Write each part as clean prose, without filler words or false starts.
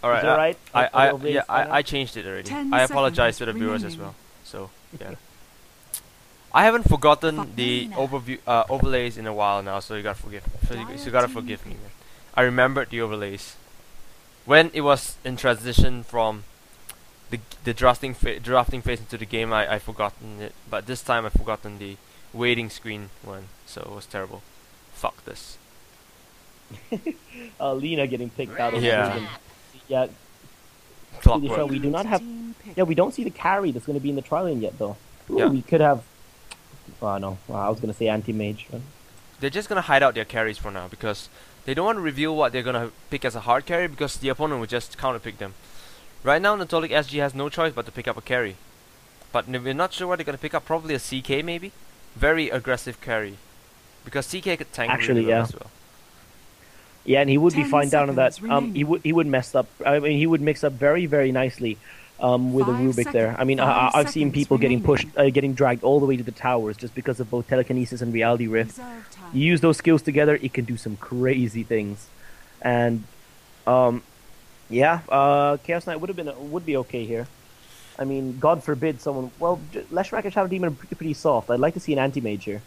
Alright, right? I changed it already. I apologize to the viewers as well. So yeah, I haven't forgotten the overlays in a while now, so you gotta forgive me, man. I remembered the overlays when it was in transition from the drafting phase into the game. I forgotten it, but this time I forgotten the waiting screen one, so it was terrible. Fuck this. Lina getting picked out of yeah. Yeah. Clockwork. We do not have. Yeah, we don't see the carry that's going to be in the trial lane yet, though. Ooh, yeah. We could have. Oh no, I was going to say anti-mage. They're just gonna hide out their carries for now because they don't want to reveal what they're gonna pick as a hard carry because the opponent will just counter pick them. Right now, Netolic.SG has no choice but to pick up a carry, but we're not sure what they're gonna pick up. Probably a CK maybe. Very aggressive carry, because CK could tank really well as well. Yeah, and he would be fine down on that. He would mess up. I mean, he would mix up very, very nicely with a Rubik there. I mean, I've seen people getting pushed, getting dragged all the way to the towers just because of both telekinesis and reality rift. You use those skills together, it can do some crazy things. And yeah, Chaos Knight would be okay here. I mean, God forbid someone. Well, Leshrac and Shadow Demon are pretty soft. I'd like to see an anti-mage here.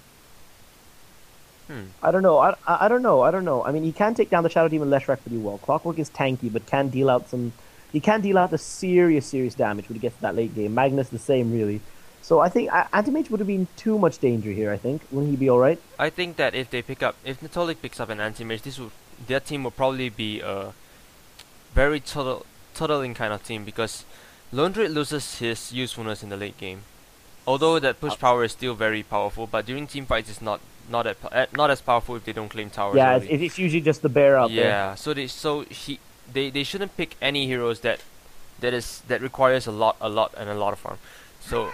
I don't know. I don't know. I mean, he can take down the Shadow Demon Leshrac pretty well. Clockwork is tanky, but can deal out some. He can deal out the serious damage when he gets to that late game. Magnus the same, really. So I think anti-mage would have been too much danger here. I think wouldn't he be all right? I think that if Netolic picks up an anti-mage, their team will probably be a very totaling kind of team because Lone Druid loses his usefulness in the late game. Although that push power is still very powerful, but during team fights it's not as powerful if they don't claim towers. Yeah, early. It's usually just the bear out there. Yeah, so they shouldn't pick any heroes that requires a lot of farm. So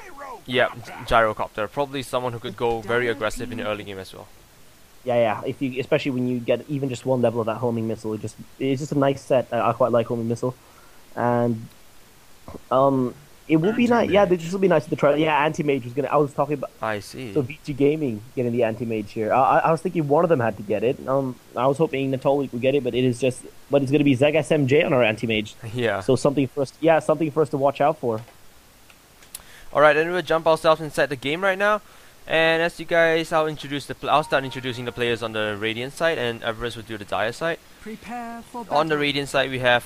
yeah, Gyrocopter, probably someone who could go very aggressive in the early game as well. Yeah. Especially when you get even just one level of that homing missile, it's just a nice set. I quite like homing missile, and it will be nice. Yeah, this will be nice to try. Yeah, anti-mage was gonna. I was talking about. I see. So ViCi Gaming getting the anti-mage here. I was thinking one of them had to get it. I was hoping Netolic would get it, but it's going to be Zeg SMJ on our anti-mage. Yeah. So something for us. Yeah, something for us to watch out for. All right, then we'll jump ourselves inside the game right now. And as you guys, I'll start introducing the players on the Radiant side, and Avarice will do the Dire side. Prepare for battle. On the Radiant side, we have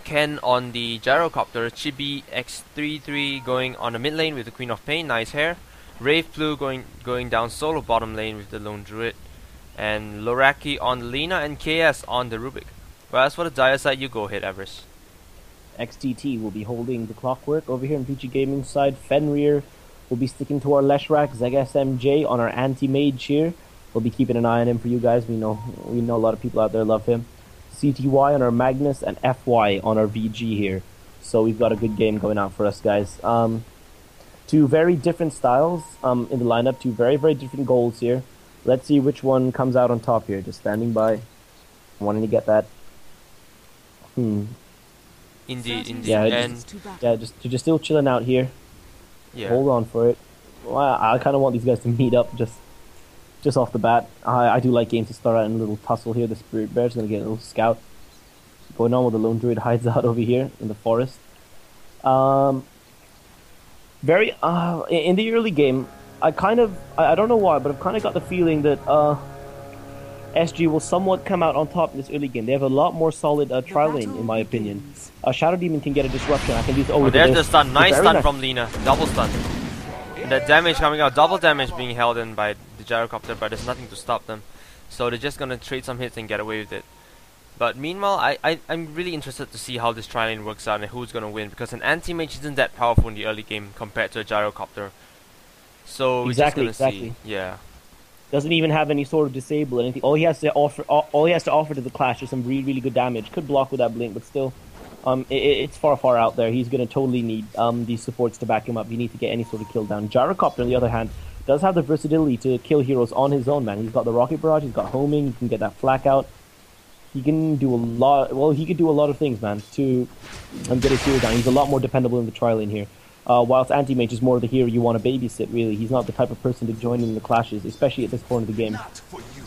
Ken on the Gyrocopter, Chibi X33 going on the mid lane with the Queen of Pain, nice hair. Rave Blue going down solo bottom lane with the Lone Druid, and Loraki on Lina, and KS on the Rubik. Well, as for the Dire side, you go ahead, Avarice. XTT will be holding the Clockwork over here on ViCi Gaming side. Fenrir will be sticking to our Leshrac. Zeg SMJ on our anti-mage here. We'll be keeping an eye on him for you guys. We know a lot of people out there love him. CTY on our Magnus and FY on our VG here. So we've got a good game going out for us, guys. Two very different styles in the lineup. Two very, very different goals here. Let's see which one comes out on top here. Just standing by, wanting to get that. Indeed. Yeah, just still chilling out here. Yeah. Hold on for it. Well, I kind of want these guys to meet up just off the bat. I do like games to start out in a little tussle here. The Spirit Bear's going to get a little scout going on with the Lone Druid hides out over here in the forest. Very in the early game, I don't know why, but I've kind of got the feeling that SG will somewhat come out on top in this early game. They have a lot more solid trial lane, in my opinion. Shadow Demon can get a disruption. I can do. Oh, there's the stun. Nice stun from Lina. Double stun. The damage coming out. Double damage being held in by the Gyrocopter, but there's nothing to stop them. So they're just gonna trade some hits and get away with it. But meanwhile, I'm really interested to see how this trial lane works out and who's gonna win, because an anti-mage isn't that powerful in the early game compared to a Gyrocopter. So we're just gonna see. Yeah. Doesn't even have any sort of disable or anything. All he has to offer to the Clash is some really good damage. Could block with that blink, but still, it's far out there. He's gonna totally need these supports to back him up. He needs to get any sort of kill down. Gyrocopter, on the other hand, does have the versatility to kill heroes on his own, man. He's got the Rocket Barrage, he's got homing, he can get that flak out. He can do a lot. Well, he could do a lot of things, man, to get his hero down. He's a lot more dependable in the trial lane here. Whilst Anti-Mage is more of the hero you want to babysit, really. He's not the type of person to join in the clashes, especially at this point of the game.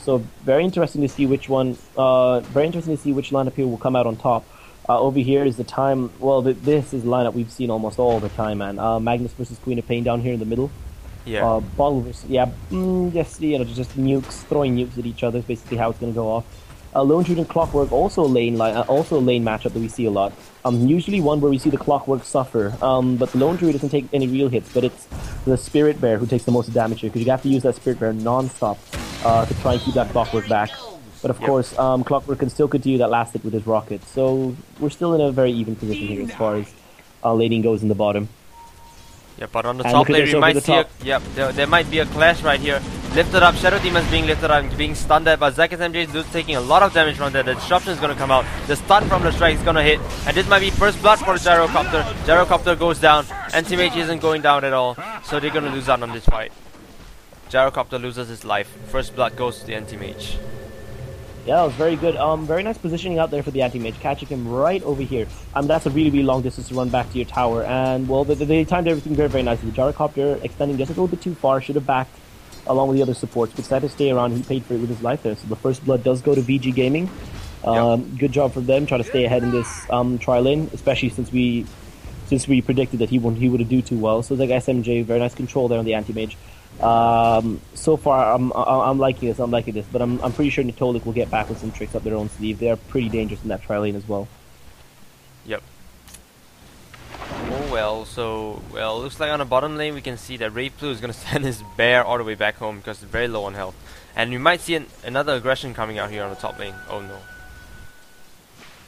So very interesting to see which one. Very interesting to see which lineup here will come out on top. Over here is the time. Well, this is the lineup we've seen almost all the time, man. Magnus versus Queen of Pain down here in the middle. Yeah. Bottle versus just just nukes, throwing nukes at each other is basically how it's going to go off. Lone Druid and Clockwork also a lane matchup that we see a lot. Usually one where we see the Clockwork suffer, but the Lone Druid doesn't take any real hits, but it's the Spirit Bear who takes the most damage here, because you have to use that Spirit Bear non-stop to try and keep that Clockwork back. But of course, Clockwork can still continue that last hit with his rocket, so we're still in a very even position here as far as laning goes in the bottom. Yeah, but on the top lane, we might see there might be a clash right here. Lifted up, Shadow Demon's being lifted up and being stunned at, but ZKSMJ is taking a lot of damage from there. The disruption is going to come out. The stun from the strike is going to hit, and this might be first blood for the Gyrocopter. Gyrocopter goes down, Anti-Mage isn't going down at all, so they're going to lose out on this fight. Gyrocopter loses his life. First blood goes to the Anti-Mage. Yeah, that was very good. Very nice positioning out there for the Anti-Mage, catching him right over here. That's a really, really long distance to run back to your tower, and well, they timed everything very, very nicely. The Gyrocopter extending just a little bit too far, should have backed along with the other supports, but decided to stay around. He paid for it with his life there, so the first blood does go to VG Gaming. Good job from them, trying to stay ahead in this tri lane, especially since we predicted that he wouldn't do too well. So like SMJ, very nice control there on the Anti-Mage. So far, I'm liking this, but I'm pretty sure Netolic will get back with some tricks up their own sleeve. They are pretty dangerous in that tri lane as well. Yep. Oh well, looks like on the bottom lane we can see that Wraith Blue is going to send his bear all the way back home because it's very low on health. And we might see another aggression coming out here on the top lane. Oh no.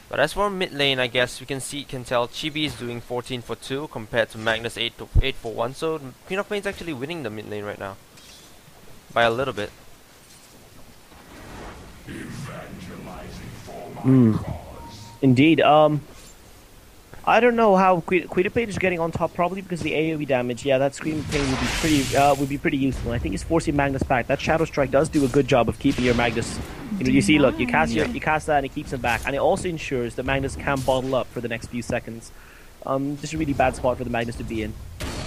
But as for mid lane, I guess we can tell Chibi is doing 14 for 2 compared to Magnus 8 for 1. So Queen of Pain is actually winning the mid lane right now by a little bit. Indeed. I don't know how Queen of Pain is getting on top, probably because of the AoE damage. Yeah, that Scream of Pain would be pretty useful. I think he's forcing Magnus back. That Shadow Strike does do a good job of keeping your Magnus. You see, look, you cast that and it keeps him back, and it also ensures that Magnus can bottle up for the next few seconds. Just a really bad spot for the Magnus to be in.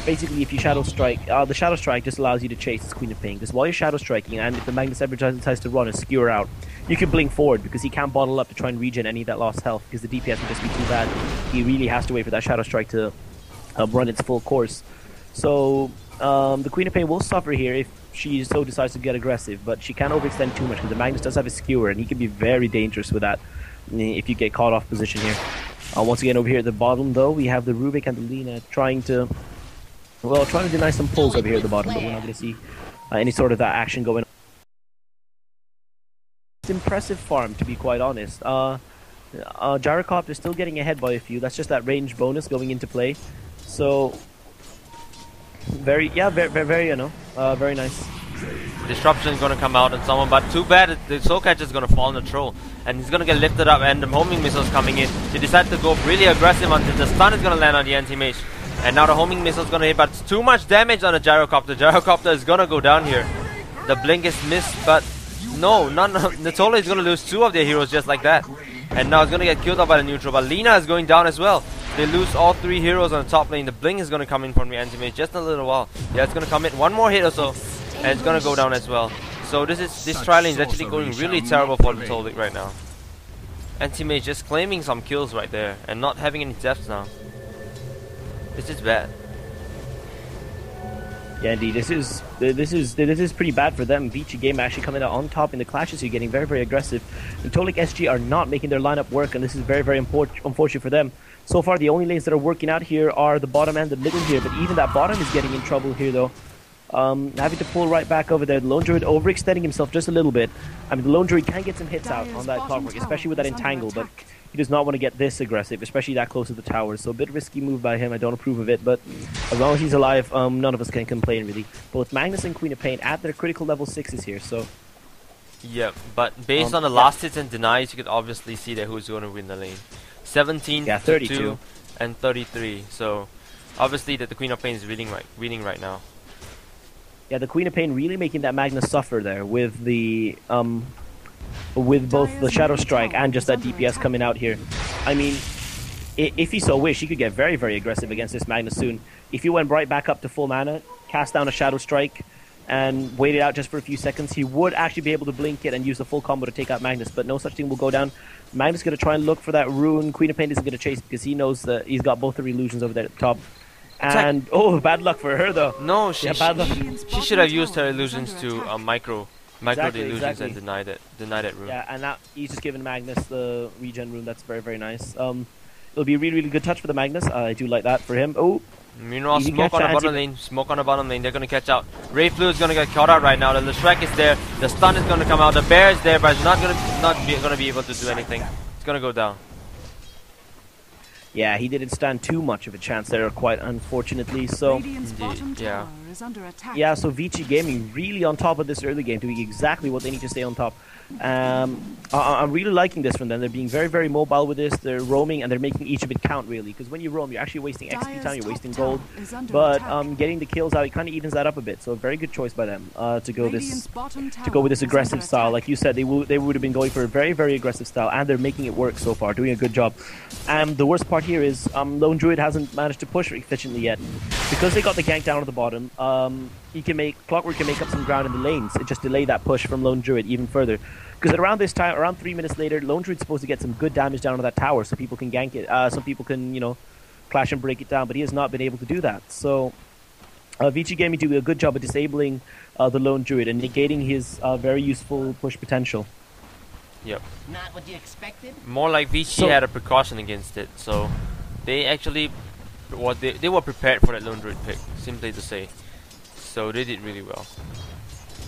Basically, if you Shadow Strike, the Shadow Strike just allows you to chase this Queen of Pain, because while you're Shadow Striking, and if the Magnus ever decides to run and skewer out, you can blink forward, because he can't bottle up to try and regen any of that lost health, because the DPS would just be too bad. He really has to wait for that Shadow Strike to run its full course. So, the Queen of Pain will suffer here if she so decides to get aggressive, but she can't overextend too much, because the Magnus does have a skewer, and he can be very dangerous with that if you get caught off position here. Once again, over here at the bottom, though, we have the Rubik and the Lina trying to deny some pulls over here at the bottom, but we're not going to see any sort of that action going on. It's impressive farm, to be quite honest. Gyrocopter is still getting ahead by a few. That's just that range bonus going into play. So, very nice. Disruption is going to come out on someone, but too bad the Soul Catcher is going to fall on the troll, and he's going to get lifted up, and the homing missiles coming in. They decide to go really aggressive until the stun is going to land on the Anti-Mage. And now the homing missile is going to hit, but it's too much damage on the Gyrocopter. Gyrocopter is going to go down here. The blink is missed, but no, Netolic is going to lose 2 of their heroes just like that. And now it's going to get killed off by the neutral, but Lina is going down as well. They lose all 3 heroes on the top lane. The blink is going to come in from the Anti-Mage just in a little while. Yeah, it's going to come in 1 more hit or so, and it's going to go down as well. So this tri lane is actually going really terrible for Netolic right now. Anti-Mage just claiming some kills right there and not having any deaths now. This is bad. Yeah, indeed. This is pretty bad for them. ViCi Game actually coming out on top in the clashes here, getting very, very aggressive. Netolic.SG are not making their lineup work, and this is very, very unfortunate for them. So far, the only lanes that are working out here are the bottom and the middle here, but even that bottom is getting in trouble here, though. Having to pull right back over there. The Lone Druid overextending himself just a little bit. I mean, the Lone Druid can get some hits out on that Clockwork, especially with that Entangle, but he does not want to get this aggressive, especially that close to the tower. So a bit risky move by him. I don't approve of it, but as long as he's alive, none of us can complain, really. Both Magnus and Queen of Pain at their critical level 6s here, so... Yeah, but based on the last hits and denies, you could obviously see that who's going to win the lane. 17 to 32 and 33, so obviously that the Queen of Pain is winning right now. Yeah, the Queen of Pain really making that Magnus suffer there with the with both the Shadow Strike and just that DPS coming out here. I mean, if he so wished, he could get very, very aggressive against this Magnus soon. If he went right back up to full mana, cast down a Shadow Strike, and wait it out just for a few seconds, he would actually be able to blink it and use the full combo to take out Magnus, but no such thing will go down. Magnus is going to try and look for that rune. Queen of Pain isn't going to chase because he knows that he's got both the illusions over there at the top. And, oh, bad luck for her, though. No, she should have used her illusions to micro the illusions and deny that rune. Yeah, and now he's just giving Magnus the regen rune. That's very, very nice. It'll be a really, really good touch for the Magnus. I do like that for him. Oh, meanwhile, smoke on the bottom lane. Smoke on the bottom lane. They're going to catch out. Ray Flu is going to get caught out right now. The Leshrac is there. The stun is going to come out. The bear is there, but it's not going to be able to do anything. It's going to go down. Yeah, he didn't stand too much of a chance there, quite unfortunately. So, yeah. Yeah, so ViCi Gaming really on top of this early game, doing exactly what they need to stay on top. I'm really liking this from them. They're being very, very mobile with this. They're roaming and they're making each of it count, really. Because when you roam, you're actually wasting XP time, you're wasting gold. But getting the kills out, it kind of evens that up a bit. So a very good choice by them to go with this aggressive style. Like you said, they would have been going for a very, very aggressive style, and they're making it work so far, doing a good job. And the worst part here is Lone Druid hasn't managed to push efficiently yet. Because they got the gank down at the bottom, Clockwork can make up some ground in the lanes. It just delay that push from Lone Druid even further. Because around this time, around 3 minutes later, Lone Druid's supposed to get some good damage down on that tower, so people can gank it. Some people can, clash and break it down, but he has not been able to do that. So, ViCi Gaming do a good job of disabling the Lone Druid and negating his very useful push potential. Yep. Not what you expected? More like ViCi had a precaution against it, so they actually they were prepared for that Lone Druid pick, simply to say. So they did really well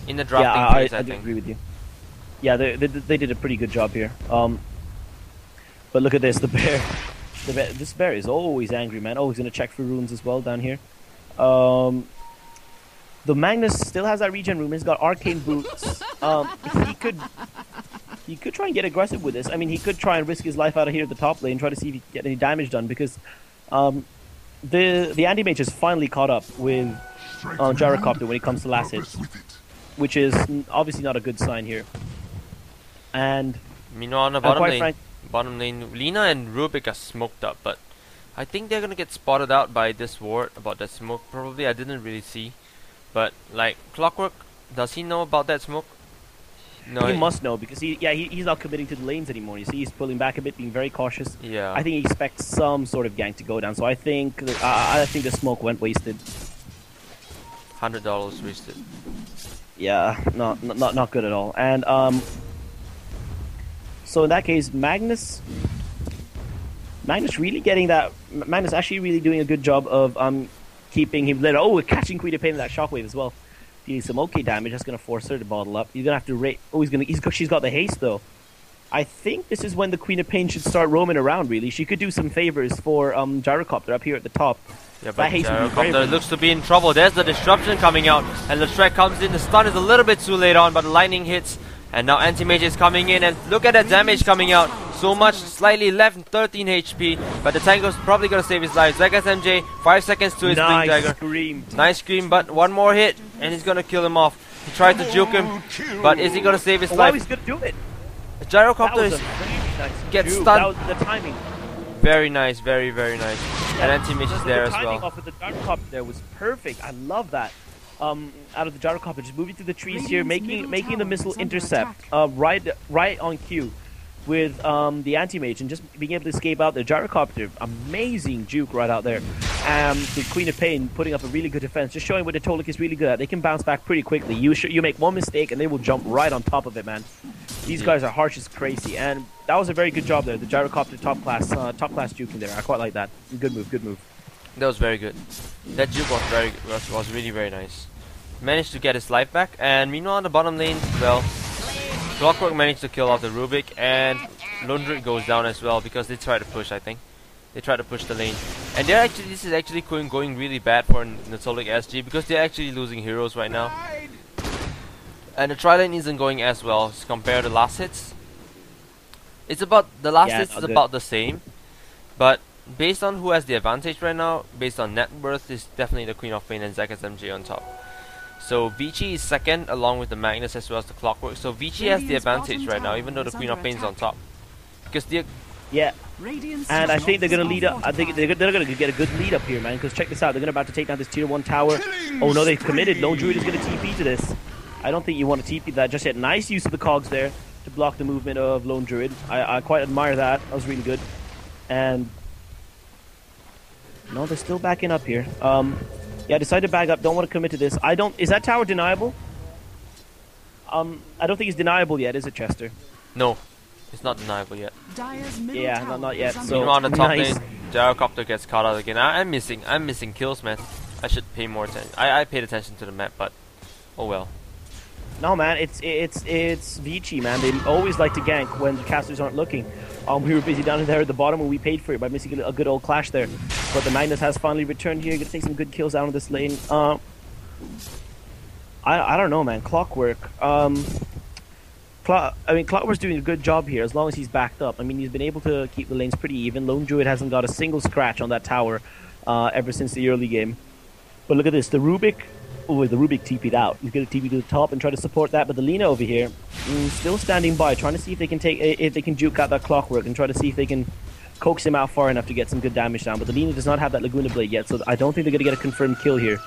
in the drafting phase. I do agree with you. Yeah, they did a pretty good job here. But look at this, the bear. This bear is always angry, man. Oh, he's gonna check for runes as well down here. The Magnus still has that regen rune. He's got arcane boots. He could try and get aggressive with this. I mean, he could try and risk his life out of here at the top lane, try to see if he can get any damage done, because the anti-mage has finally caught up with Gyrocopter when it comes to last hits, which is obviously not a good sign here. And meanwhile, on the bottom lane, Lina and Rubik are smoked up, but I think they're gonna get spotted out by this ward about that smoke. Probably, I didn't really see, but like Clockwork, does he know about that smoke? No, he must know, because he's not committing to the lanes anymore. You see, he's pulling back a bit, being very cautious. Yeah, I think he expects some sort of gank to go down. So I think the smoke went wasted. $100 wasted. Yeah, not good at all. And so in that case, Magnus really getting that. Magnus actually really doing a good job of keeping him lit. Oh, catching Queen of Pain in that shockwave as well. Dealing some okay damage. That's gonna force her to bottle up. He's gonna have to rate. Oh, she's got the haste though. I think this is when the Queen of Pain should start roaming around. Really, she could do some favors for Gyrocopter up here at the top. Yeah, but Gyrocopter looks to be in trouble. There's the disruption coming out, and Leshrac comes in. The stun is a little bit too late on, but the lightning hits, and now Anti-Mage is coming in, and look at that damage coming out. So much, slightly left, 13 HP, but the Tango's probably gonna save his life. Zegas MJ, 5 seconds to his Blink Dagger. Nice scream, but one more hit, and he's gonna kill him off. He tried to juke him, but is he gonna save his life? He's gonna do it. Gyrocopter gets stunned. The timing. Very nice, very, very nice. And Anti-Mage is there as well. The timing off of the Gyrocopter there was perfect. I love that. Out of the Gyrocopter, just moving through the trees here, making the missile intercept right on cue with the Anti-Mage, and just being able to escape out there. Gyrocopter, amazing juke right out there. The Queen of Pain putting up a really good defense, just showing what Netolic is really good at. They can bounce back pretty quickly. You make one mistake and they will jump right on top of it, man. These guys are harsh as crazy, and that was a very good job there. The Gyrocopter top class juking there. I quite like that. Good move. That was very good. That juke was really very nice. Managed to get his life back, and meanwhile on the bottom lane, well, Clockwork managed to kill off the Rubik, and Lone Druid goes down as well because they tried to push. I think they tried to push the lane, and this is actually going really bad for Netolic.SG because they're actually losing heroes right now, and the tri lane isn't going as well compared to last hits. It's about the last hits is about the same, but based on who has the advantage right now, based on net worth, is definitely the Queen of Pain and Zegas MJ on top. So ViCi is second, along with the Magnus as well as the Clockwork. So ViCi has the advantage right now, even though the Queen of Pain is on top, because Yeah. And I think they're going to lead up. I think they're going to get a good lead up here, man. Because check this out. They're about to take down this tier 1 tower. Oh, no, they've committed. Lone Druid is going to TP to this. I don't think you want to TP that just yet. Nice use of the cogs there to block the movement of Lone Druid. I quite admire that. That was really good. And... no, they're still backing up here. Yeah, decided to back up. Don't want to commit to this. I don't... is that tower deniable? I don't think it's deniable yet, is it, Chester? No. It's not deniable yet. Yeah, not yet. So meanwhile, on the top nice. lane, Gyrocopter gets caught out again. I'm missing kills, man. I should pay more attention. I paid attention to the map, but oh well. No, man, it's ViCi, man. They always like to gank when the casters aren't looking. We were busy down there at the bottom, and we paid for it by missing a good old clash there. But the Magnus has finally returned here. Gonna take some good kills out of this lane. I don't know, man. Clockwork. Clockwork's doing a good job here as long as he's backed up. I mean, he's been able to keep the lanes pretty even. Lone Druid hasn't got a single scratch on that tower ever since the early game. But look at this. The Rubik... oh, the Rubik TP'd out. He's going to TP to the top and try to support that. But the Lina over here, still standing by, trying to see if they can juke out that Clockwork and try to see if they can coax him out far enough to get some good damage down. But the Lina does not have that Laguna Blade yet, so I don't think they're going to get a confirmed kill here.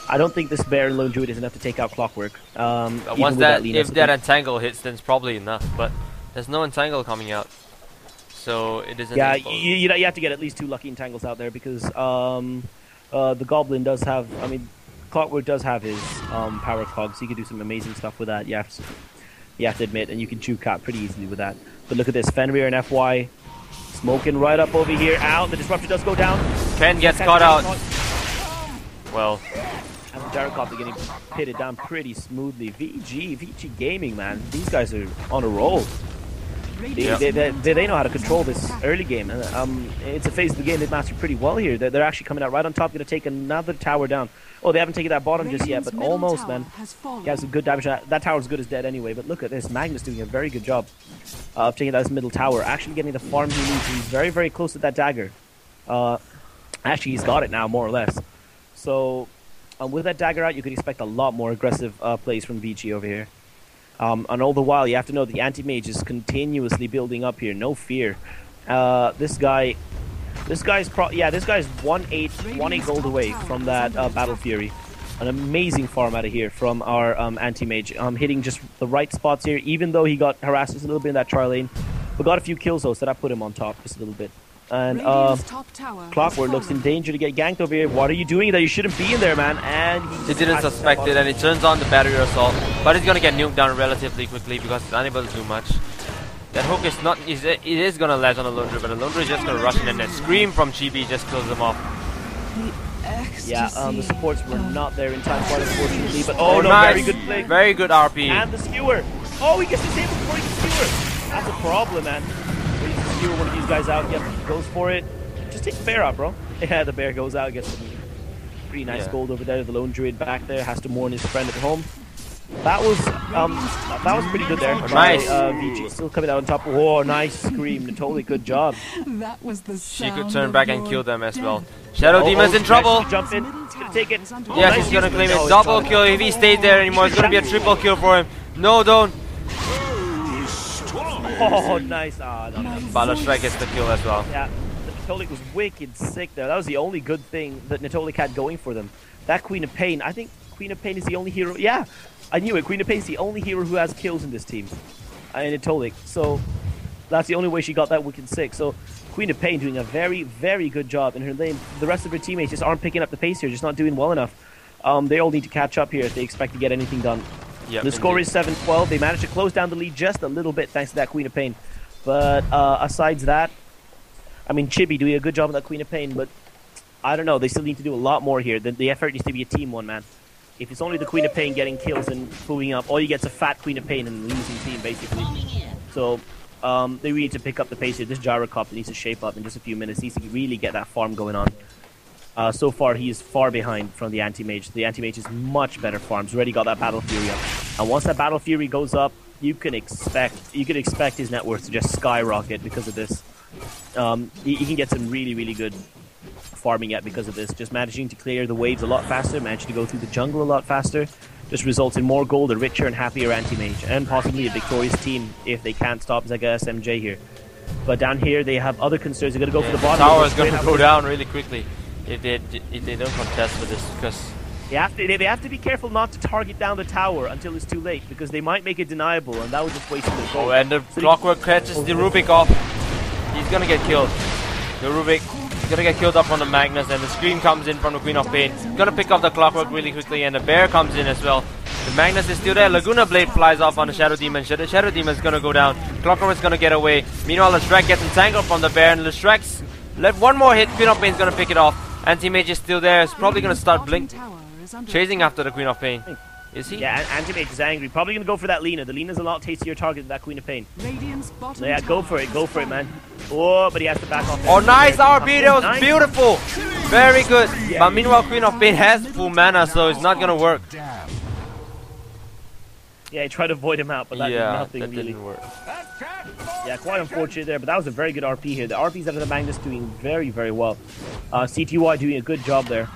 I don't think this Bear and Lone Druid is enough to take out Clockwork. Once that, if that Entangle hits, then it's probably enough. But there's no Entangle coming out, so it isn't. Yeah, you have to get at least 2 lucky Entangles out there because the Goblin does have. I mean, Clockwork does have his power cogs. He can do some amazing stuff with that. You have to admit, and you can juke out pretty easily with that. But look at this, Fenrir and FY smoking right up over here. Out, the disruptor does go down. Ken gets caught out. Well. And Gyrocopter getting pitted down pretty smoothly. ViCi Gaming, man. These guys are on a roll. They know how to control this early game. It's a phase of the game they've mastered pretty well here. They're actually coming out right on top, going to take another tower down. Oh, they haven't taken that bottom just yet, but almost, man. He has some good damage. That tower's good as dead anyway, but look at this. Magnus doing a very good job of taking out this middle tower. Actually getting the farm he needs. He's very, very close to that dagger. Actually, he's got it now, more or less. So... with that dagger out, you can expect a lot more aggressive plays from ViCi over here. And all the while, you have to know the anti-mage is continuously building up here. No fear. This guy's 1-8 gold away from that Battle Fury. An amazing farm out of here from our anti-mage. Hitting just the right spots here, even though he got harassed just a little bit in that tri lane. But got a few kills though, so that put him on top just a little bit. And Clockwork looks in danger to get ganked over here. What are you doing there? You shouldn't be in there, man. And he didn't suspect it, and he turns on the battery assault. But he's gonna get nuked down relatively quickly because he's unable to do much. That hook is not. It is gonna land on the Lone Druid, but the Lone Druid is just gonna rush in, and that scream from Chibi just kills him off. Yeah, the supports were not there in time, quite unfortunately. But oh no, nice. very good play. Very good RP. And the skewer. Oh, he gets disabled before he can skewer. That's a problem, man. One of these guys out, yep, goes for it. Just take the bear out, bro. Yeah, the bear goes out, gets some pretty nice gold over there. The Lone Druid back there has to mourn his friend at home. That was pretty good there. Nice. ViCi still coming out on top. Oh, nice scream. Totally good job. That was the she could turn back and kill them as well. Shadow Demon's in trouble. Jump in. He's gonna take it. Yeah, nice, he's gonna claim it. Double kill. If he stays there anymore, it's gonna be a triple kill for him. No, don't. Oh, nice. No. Battle Strike gets the kill as well. Yeah, the Netolic was wicked sick there. That was the only good thing that Netolic had going for them. That Queen of Pain, I think Queen of Pain is the only hero. Yeah, I knew it. Queen of Pain is the only hero who has kills in this team. Netolic. So that's the only way she got that wicked sick. So Queen of Pain doing a very, very good job in her lane. The rest of her teammates just aren't picking up the pace here, just not doing well enough. They all need to catch up here if they expect to get anything done. Yep, the score is 7-12. They managed to close down the lead just a little bit thanks to that Queen of Pain. But aside that, I mean, Chibi doing a good job on that Queen of Pain, but I don't know. They still need to do a lot more here. The effort needs to be a team one, man. If it's only the Queen of Pain getting kills and pulling up, all you get is a fat Queen of Pain and a losing team, basically. So they really need to pick up the pace here. This Gyrocopter needs to shape up in just a few minutes. He needs to really get that farm going on. So far, he is far behind from the Anti-Mage. The Anti-Mage is much better farmed. He's already got that Battle Fury up. And once that Battle Fury goes up, you can expect his net worth to just skyrocket because of this. He can get some really, really good farming yet because of this. Just managing to clear the waves a lot faster, managing to go through the jungle a lot faster, just results in more gold, a richer and happier Anti-Mage, and possibly a victorious team if they can't stop Zega SMJ here. But down here they have other concerns. They're going to go for the The bottom. tower is going to go down really quickly if they don't contest for this, because they have to be careful not to target down the tower until it's too late, because they might make it deniable, and that would just waste their gold. Oh, and the clockwork catches the Rubik off. He's gonna get killed. The Rubik is gonna get killed up on the Magnus, and the scream comes in from the Queen of Pain. He's gonna pick up the clockwork really quickly, and the bear comes in as well. The Magnus is still there. Laguna Blade flies off on the Shadow Demon. The Shadow Demon is gonna go down. Clockwork is gonna get away. Meanwhile, Lestrak gets entangled from the bear, and Lestrak's left one more hit. Queen of Pain is gonna pick it off. Anti-Mage is still there. It's probably gonna start chasing after the Queen of Pain. Is he? Yeah, Anti-Mage is angry. Probably gonna go for that Lina. The Lina's a lot tastier target than that Queen of Pain. So yeah, go for it, man. Oh, but he has to back off. Oh, nice RP, that was beautiful. Very good. But meanwhile, Queen of Pain has full mana, so it's not gonna work. Yeah, he tried to void him out, but that did nothing that really. didn't work. Yeah, quite unfortunate there, but that was a very good RP here. The RPs out of the Magnus doing very, very well. CTY doing a good job there.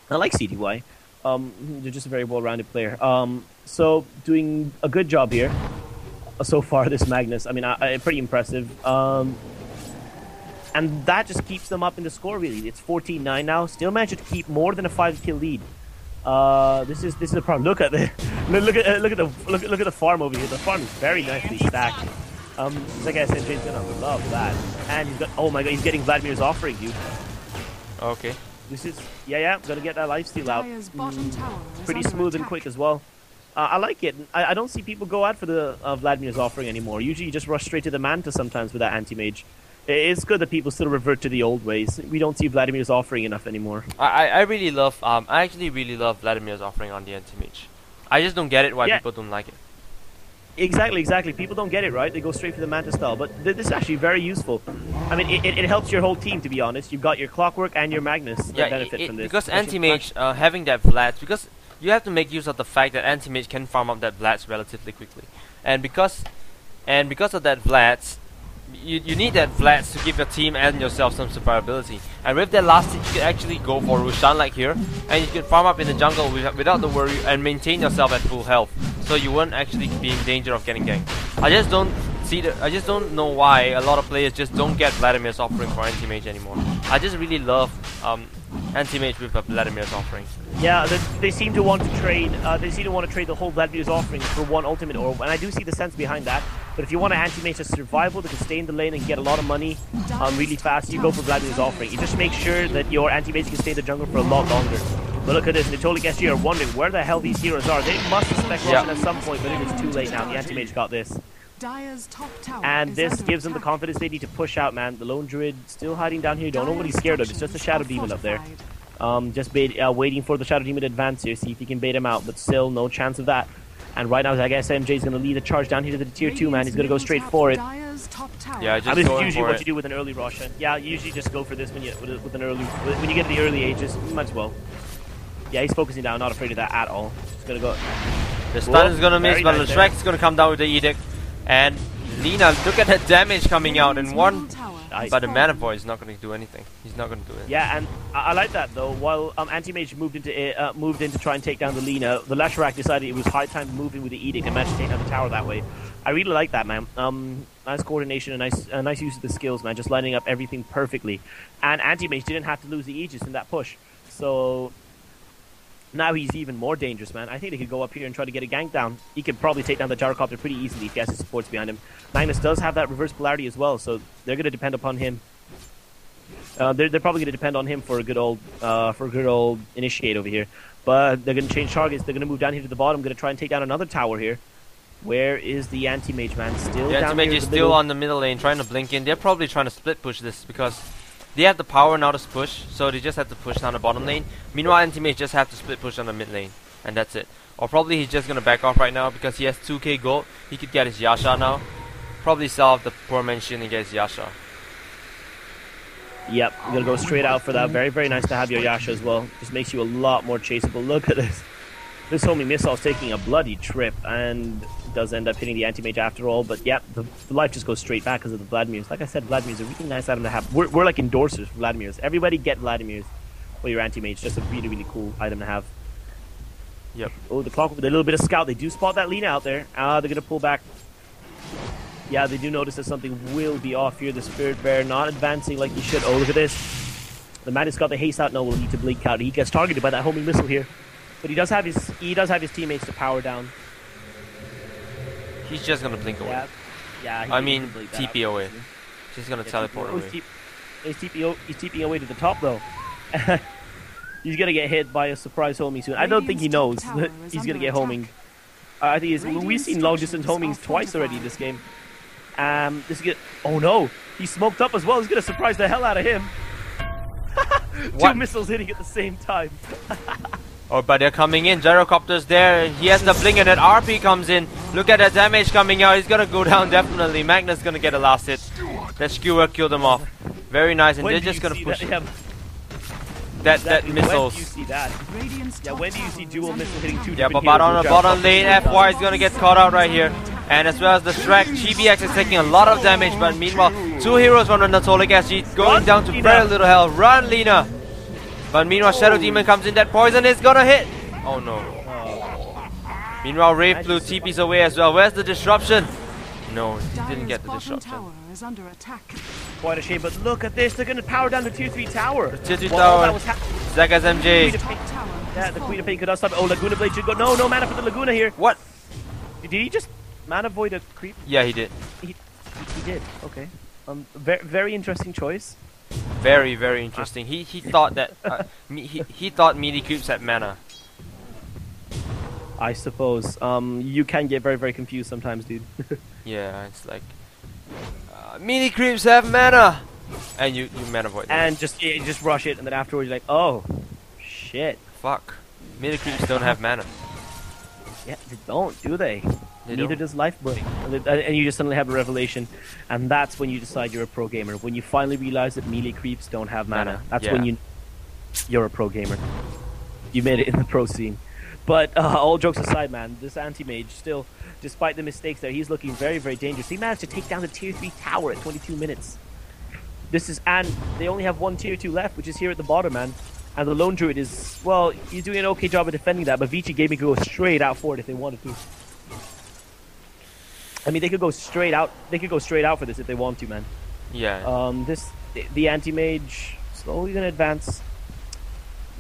I like CTY. They're just a very well-rounded player. So doing a good job here so far. This Magnus, I mean, pretty impressive. And that just keeps them up in the score. Really, it's 14-9 now. Still managed to keep more than a 5-kill lead. This is a problem. Look at the look at the farm over here. The farm is very nicely stacked. Like I said, James gonna love that. And he's got, oh my god, he's getting Vladimir's offering, dude. Okay. This is gonna get that lifesteal out. Pretty smooth and quick as well. I like it. I don't see people go out for the Vladimir's offering anymore. Usually you just rush straight to the Manta sometimes with that anti-mage. It's good that people still revert to the old ways. We don't see Vladimir's offering enough anymore. I really love I actually really love Vladimir's offering on the anti-mage. I just don't get it why people don't like it. Exactly. People don't get it, right? They go straight for the Manta style, but this is actually very useful. I mean, it helps your whole team, to be honest. You've got your Clockwork and your Magnus that benefit from this. Because anti-mage having that Vlad, because you have to make use of the fact that anti-mage can farm up that Vlads relatively quickly, and because of that Vlads, you need that Vlads to give your team and yourself some survivability. And with that last hit, you can actually go for Roshan like here, and you can farm up in the jungle without the worry and maintain yourself at full health, so you won't actually be in danger of getting ganked. I just don't know why a lot of players just don't get Vladimir's offering for anti-mage anymore. I just really love anti-mage with Vladimir's offering. Yeah, they seem to want to trade. The whole Vladimir's offering for one ultimate orb, and I do see the sense behind that. But if you want an anti-mage that's survival that can stay in the lane and get a lot of money really fast, you go for Vladimir's offering. You just make sure that your anti-mage can stay in the jungle for a lot longer. But look at this, Netolic.SG are wondering where the hell these heroes are. They must suspect Roshan at some point, but it is too late now. The anti-mage got this. And this gives them the confidence they need to push out, man. The Lone Druid still hiding down here. Don't know what he's scared of. It's just a Shadow Demon up there. Just waiting for the Shadow Demon to advance here, see if he can bait him out, but still no chance of that. And right now, I guess MJ's going to lead the charge down here to the tier 2, man. He's going to go straight for it. Yeah, just this is usually what you do with an early Roshan. Yeah, you usually just go for this when you when you get to the early ages. You might as well. Yeah, he's focusing down, not afraid of that at all. He's going to go. The stun is going to miss, but Lestrak is going to come down with the Edict. And Lina, look at that damage coming out in one. But the Mana Boy is not going to do anything. He's not going to do it. Yeah, and I like that though. While Anti-Mage moved in to try and take down the Lina, the Leshrac decided it was high time to move in with the Edict and managed to take down the tower that way. I really like that, man. Nice coordination and nice use of the skills, man. Just lining up everything perfectly. And Anti-Mage didn't have to lose the Aegis in that push. So now he's even more dangerous, man. I think they could go up here and try to get a gank down. He could probably take down the Gyrocopter pretty easily if he has his supports behind him. Magnus does have that reverse polarity as well, so they're going to depend upon him. They're probably going to depend on him for a good old initiate over here. But they're going to change targets. They're going to move down here to the bottom. Going to try and take down another tower here. Where is the anti-mage, man? Still the down here. The anti-mage is still on the middle lane, trying to blink in. They're probably trying to split push this because they have the power now to push, so they just have to push down the bottom lane. Meanwhile, anti-mage just have to split push on the mid lane, and that's it. Or probably he's just gonna back off right now because he has 2k gold. He could get his Yasha now. Probably sell off the poor man's shield and get his Yasha. Yep, you're gonna go straight out for that. Very, very nice to have your Yasha as well. Just makes you a lot more chaseable. Look at this. This homie Missile's taking a bloody trip and does end up hitting the anti-mage after all. But yeah, the life just goes straight back because of the Vladimir's. Like I said, Vladimir's a really nice item to have. We're like endorsers for Vladimir's. Everybody get Vladimir's for your anti-mage. Just a really, really cool item to have. Yep. Oh, the clock with a little bit of scout. They do spot that Lina out there. They're going to pull back. Yeah, they do notice that something will be off here. The Spirit Bear not advancing like he should. Oh, look at this. The man has got the haste out. No, we'll need to blink out. He gets targeted by that homing missile here. But he does have his teammates to power down. He's just gonna blink away. Yeah. I mean, TP away. He's gonna teleport away. He's TPing away to the top though. He's gonna get hit by a surprise homing soon. I don't think he knows that he's gonna get homing. I think we've seen long distance homings twice already in this game. Oh no, he's smoked up as well. He's gonna surprise the hell out of him. Two missiles hitting at the same time. Oh, but they're coming in. Gyrocopter's there. He has the blink and that RP comes in. Look at that damage coming out. He's gonna go down definitely. Magnus gonna get a last hit. That skewer killed him off. Very nice, and they're just gonna push that missiles. When do you see that? Yeah, when do you see dual missile hitting two? Yeah, but on the bottom lane, FY is gonna get caught out right here. And as well as the Shrek, GBX is taking a lot of damage, but meanwhile, two heroes from the Netolic.SG going down to very little health. Run, Lina! But meanwhile, Shadow Demon comes in. That poison is gonna hit! Oh no. Meanwhile, Rave Blue TP's away as well. Where's the disruption? No, he didn't get the disruption. Quite a shame, but look at this. They're gonna power down the tier 3 tower. The tier 3 tower. Zaga's MJ. Yeah, the Queen of Pain could not stop it. Oh, Laguna Blade should go. No mana for the Laguna here. What? Did he just mana void a creep? Yeah, he did. He did. Okay. Very interesting choice. Very interesting. He thought that he thought melee creeps had mana. I suppose. You can get very confused sometimes, dude. Yeah, it's like melee creeps have mana, and you mana void them. And you just rush it, and then afterwards you're like, oh, shit. Fuck. Melee creeps don't have mana. Yeah, they don't, do they? Neither don't. does Lifebreak. And you just suddenly have a revelation, and that's when you decide you're a pro gamer. When you finally realize that melee creeps don't have mana. That's when you're a pro gamer. You made it in the pro scene. But all jokes aside, man, this anti-mage still, despite the mistakes there, he's looking very dangerous. He managed to take down the tier 3 tower at 22 minutes. And they only have one tier 2 left, which is here at the bottom, man. And the lone druid is, well, he's doing an okay job of defending that, but ViCi Gaming could go straight out for it if they wanted to. I mean, they could go straight out. They could go straight out for this if they want to, man. Yeah. The anti-mage slowly gonna advance.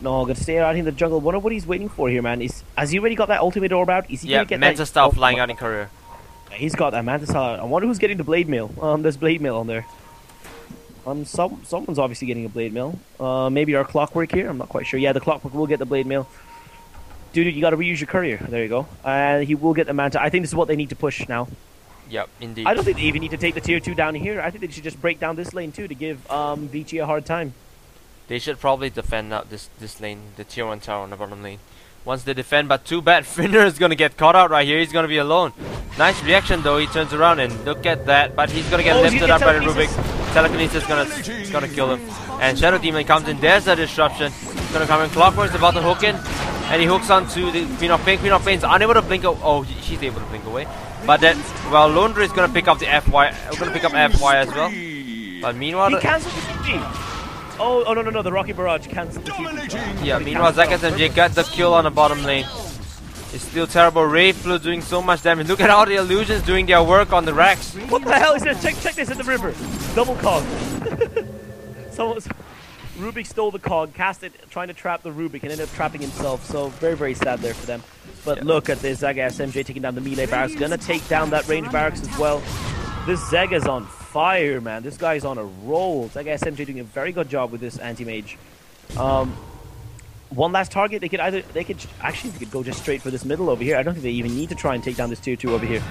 No, gonna stay out in the jungle. Wonder what he's waiting for here, man. Has he already got that ultimate orb out? Is he gonna get Manta style flying out in career. Yeah, he's got that Manta style. I wonder who's getting the blade mail. There's blade mail on there. Someone's obviously getting a blade mail. Maybe our clockwork here. I'm not quite sure. Yeah, the clockwork will get the blade mail. Dude, you gotta reuse your courier. There you go. And he will get the Manta. I think this is what they need to push now. Yep, indeed. I don't think they even need to take the tier 2 down here. I think they should just break down this lane too to give ViCi a hard time. They should probably defend out this lane, the tier 1 tower on the bottom lane. Once they defend, but too bad Finner is gonna get caught out right here. He's gonna be alone. Nice reaction though. He turns around and look at that, but he's gonna get lifted up by the Rubik. Telekinesis is gonna kill him. And Shadow Demon comes in. There's a disruption. He's gonna come in. Clockwork's about to hook in, and he hooks onto the Queen of Pain. Queen of Pain's unable to blink. Oh, she's able to blink away. But then, well, Londra is gonna pick up the FY. We're gonna pick up FY as well. But meanwhile, he cancelled the TP. Oh no! The Rocky Barrage cancelled the TP. Yeah, meanwhile, Zaga's MJ got the kill on the bottom lane. It's still terrible. Rave Blue doing so much damage. Look at all the illusions doing their work on the racks. What the hell is this? Check this in the river. Double cog. Rubik stole the cog, cast it, trying to trap the Rubik, and ended up trapping himself. So very sad there for them. But look at this. Zaga SMJ taking down the melee barracks. Gonna take down that range barracks as well. This Zaga's on fire, man. This guy's on a roll. Zaga SMJ doing a very good job with this anti-mage. One last target. They could go just straight for this middle over here. I don't think they even need to try and take down this tier 2 over here.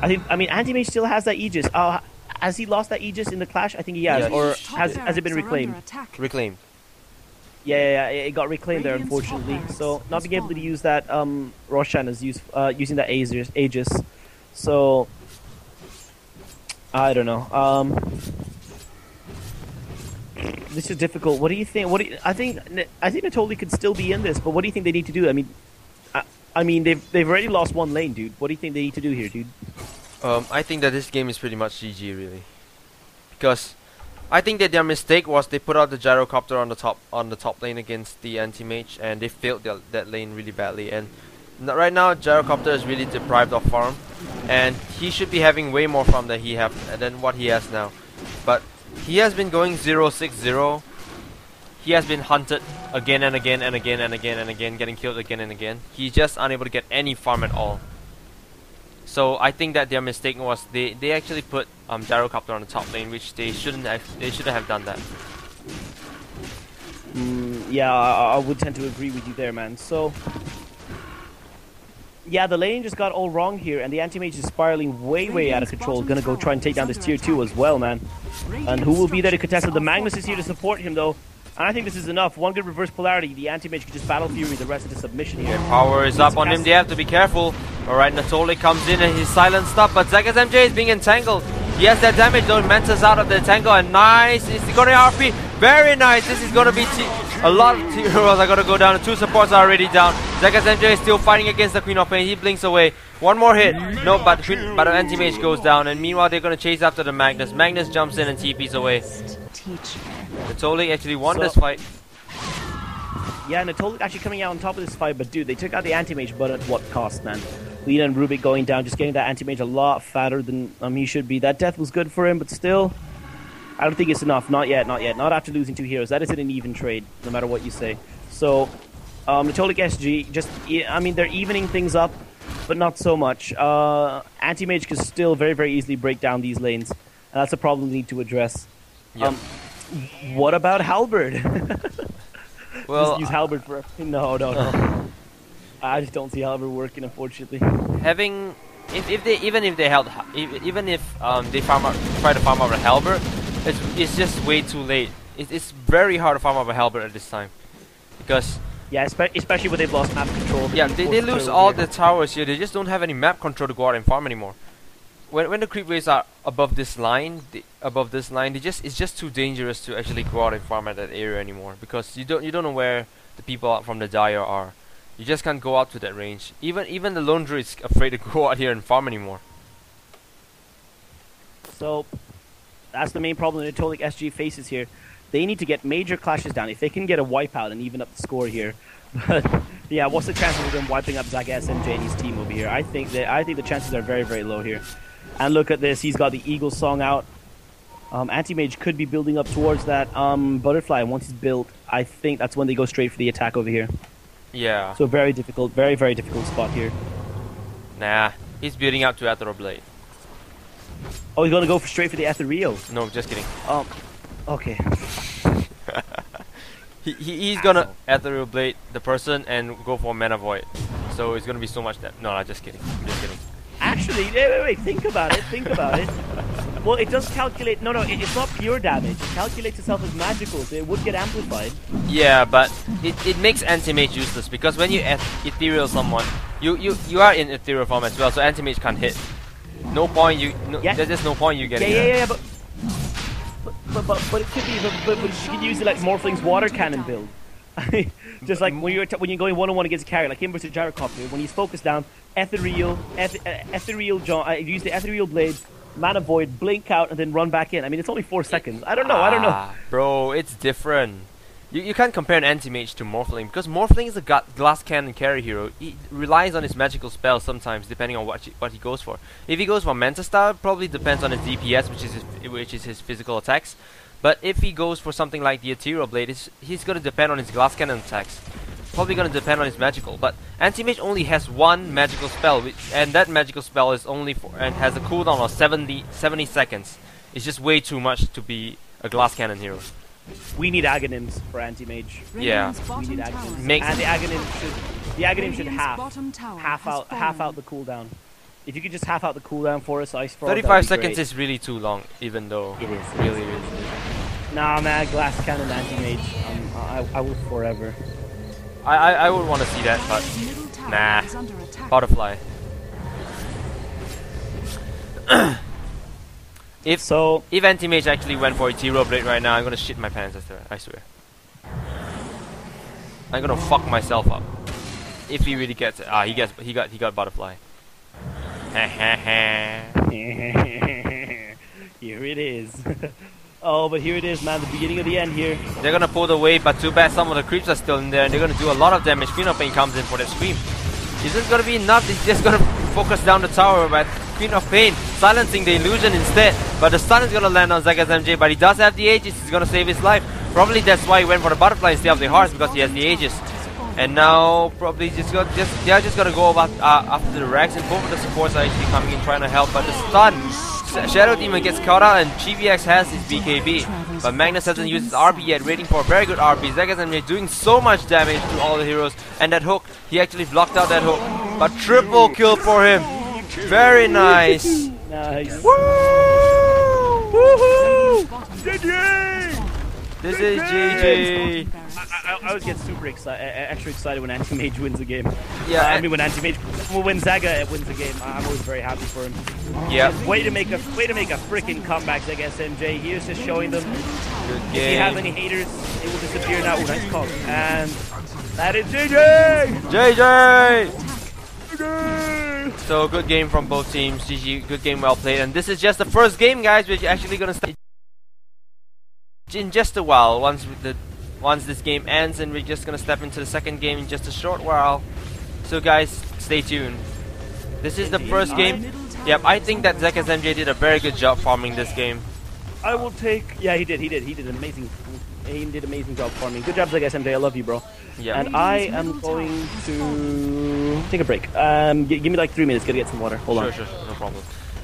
I mean, anti-mage still has that Aegis. Has he lost that Aegis in the clash? I think he has. Or has it been reclaimed? Reclaimed. Yeah, it got reclaimed there, unfortunately. So not being able to use that, Roshan is using that Aegis. So I don't know. This is difficult. What do you think? I think Netolic could still be in this, but what do you think they need to do? I mean, they've already lost one lane, dude. What do you think they need to do here, dude? I think that this game is pretty much GG, really, because I think that their mistake was they put out the gyrocopter on the top lane against the anti-mage, and they failed that lane really badly. And Right now, Gyrocopter is really deprived of farm, and he should be having way more farm than what he has now. But he has been going 0-6-0. He has been hunted again and again and again and again and again, getting killed again and again. He's just unable to get any farm at all. So I think that their mistake was they actually put Gyrocopter on the top lane, which they shouldn't have done that. Yeah, I would tend to agree with you there, man. So yeah, the lane just got all wrong here, and the anti-mage is spiraling way out of control. Gonna go try and take down this tier 2 as well, man. And who will be there to contest it? The Magnus is here to support him, though. And I think this is enough. One good reverse polarity. The anti-mage can just battle Fury the rest of the submission here. Their power is up on him. They have to be careful. Alright, Netolic comes in and he's silenced up, but ZagaSMJ is being entangled. He has that damage though. Manta's out of the entangle, and nice. Is he going to RP? Very nice. This is going to be a lot of heroes are going to go down. 2 supports are already down. ZagaSMJ is still fighting against the Queen of Pain. He blinks away. One more hit. No, but the anti-mage goes down, and meanwhile they're going to chase after the Magnus. Magnus jumps in and TPs away. Netolic actually won this fight. Yeah, Netolic actually coming out on top of this fight, but dude, they took out the anti-mage, but at what cost, man? Lina and Rubik going down, just getting that anti-mage a lot fatter than he should be. That death was good for him, but still, I don't think it's enough. Not yet, not yet. Not after losing 2 heroes. That isn't an even trade, no matter what you say. So, Netolic.SG, just, I mean, they're evening things up, but not so much. Anti-mage can still very easily break down these lanes, and that's a problem we need to address. Yep. What about Halberd? Well, just use Halberd for no. I just don't see Halberd working, unfortunately. Even if they try to farm out a Halberd, it's just way too late. It's very hard to farm out a Halberd at this time, because yeah, especially when they've lost map control. Yeah, they lose all the towers here. They just don't have any map control to go out and farm anymore. When the creep waves are above this line, it's just too dangerous to actually go out and farm at that area anymore, because you don't know where the people out from the Dire are. You just can't go out to that range. Even the Lone Druid is afraid to go out here and farm anymore. So that's the main problem that Netolic.SG faces here. They need to get major clashes down. If they can get a wipeout and even up the score here. But yeah, what's the chances of them wiping up ZagaSMJ and his team over here? I think the chances are very low here. And look at this, he's got the Eagle Song out. Anti-Mage could be building up towards that Butterfly, and once he's built, I think that's when they go straight for the attack over here. Yeah. So very difficult spot here. Nah, he's building up to Ethereal Blade. Oh, he's gonna go straight for the Ethereal? No, just kidding. Okay. he's gonna Ethereal Blade the person and go for Mana Void. So it's gonna be so much that. No, I'm just kidding. Actually, wait, think about it. Well, it does calculate. No, it's not pure damage. It calculates itself as magical, so it would get amplified. Yeah, but it makes anti-mage useless, because when you ethereal someone, you are in ethereal form as well, so anti-mage can't hit. No point. There's just no point you getting. Yeah, but it could be. But you could use it like Morphling's water cannon build. Just like when you're going 1-on-1 against a carry, like him versus Gyrocopter, when he's focused down, ethereal use the Ethereal Blade, Mana Void, blink out, and then run back in. I mean, it's only 4 seconds. I don't know. Bro, it's different. You can't compare an anti-mage to Morphling, because Morphling is a glass cannon carry hero. He relies on his magical spells sometimes, depending on what he goes for. If he goes for Manta style, it probably depends on his DPS, which is his physical attacks. But if he goes for something like the Ethereal Blade, he's going to depend on his glass cannon attacks. Probably going to depend on his magical. But anti-mage only has one magical spell, and that magical spell is only and has a cooldown of 70 seconds. It's just way too much to be a glass cannon hero. We need Aghanims for anti-mage. Yeah. We need Aghanims. And the Aghanim should half out the cooldown. If you could just half out the cooldown for us, Ice Frog. 35 seconds is really too long, even though it is. Really. Nah, man, glass cannon anti-mage. I will forever. I would want to see that, but nah. Butterfly. If anti-mage actually went for Ethereal Blade right now, I'm gonna shit my pants after that, I swear. I'm gonna fuck myself up. If he really gets it. He got Butterfly. Here it is. Oh, but here it is, man. The beginning of the end here. They're gonna pull the wave, but too bad some of the creeps are still in there, and they're gonna do a lot of damage. Queen of Pain comes in for that scream. Is this gonna be enough? He's just gonna focus down the tower, but Queen of Pain silencing the illusion instead. But the stun is gonna land on ZSMJ, but he does have the Aegis. He's gonna save his life. Probably that's why he went for the butterfly instead of the hearts, because he has the Aegis. And now probably they're just gonna go about after the Rex, and both of the supports are actually coming in trying to help. But the stun, Shadow Demon gets caught out, and GBX has his BKB. But Magnus hasn't used his RB yet, waiting for a very good RB. ZSMJ doing so much damage to all the heroes, and that hook, he actually blocked out that hook. But triple kill for him. Very nice. Nice. Woo! Woohoo! This is GG. I always get super extra excited when Anti-Mage wins a game. Yeah, I mean when Anti-Mage, when Zaga wins a game, I'm always very happy for him. Yeah. Way to make a freaking comeback, Zaga SMJ. He was just showing them. Good game. If you have any haters, they will disappear now. Ooh, nice call. And that is GG. JJ. So good game from both teams. GG. Good game, well played. And this is just the first game, guys. We're actually gonna start in just a while. Once this game ends, and we're just gonna step into the second game in just a short while. So guys, stay tuned. This is the first game. Yep, I think that ZSMJ did a very good job farming this game. I will take. Yeah, he did an amazing. He did amazing job farming. Good job, ZSMJ. I love you, bro. Yeah. And I am going to take a break. Give me like 3 minutes. Gotta get some water. Hold on. Sure, no problem.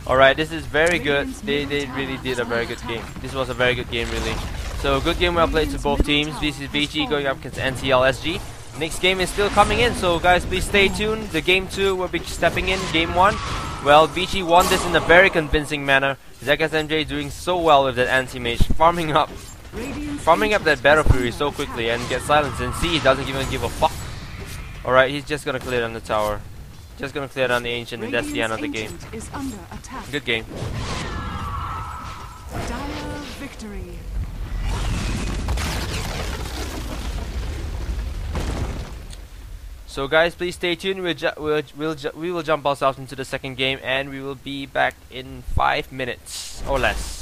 Alright, this is very good. They really did a very good game. This was a very good game, really. So good game, well played to both teams. This is ViCi going up against Netolic.SG. Next game is still coming in, so guys, please stay tuned. The game 2 will be stepping in. Game 1. Well, ViCi won this in a very convincing manner. ZSMJ doing so well with that anti-mage, farming up that Battle Fury so quickly and get silenced. And see, he doesn't even give a fuck. Alright, he's just gonna clear down the tower. Just gonna clear down the Ancient, and that's the end of the game. Good game. Victory. So guys, please stay tuned. We will jump ourselves into the second game, and we will be back in 5 minutes or less.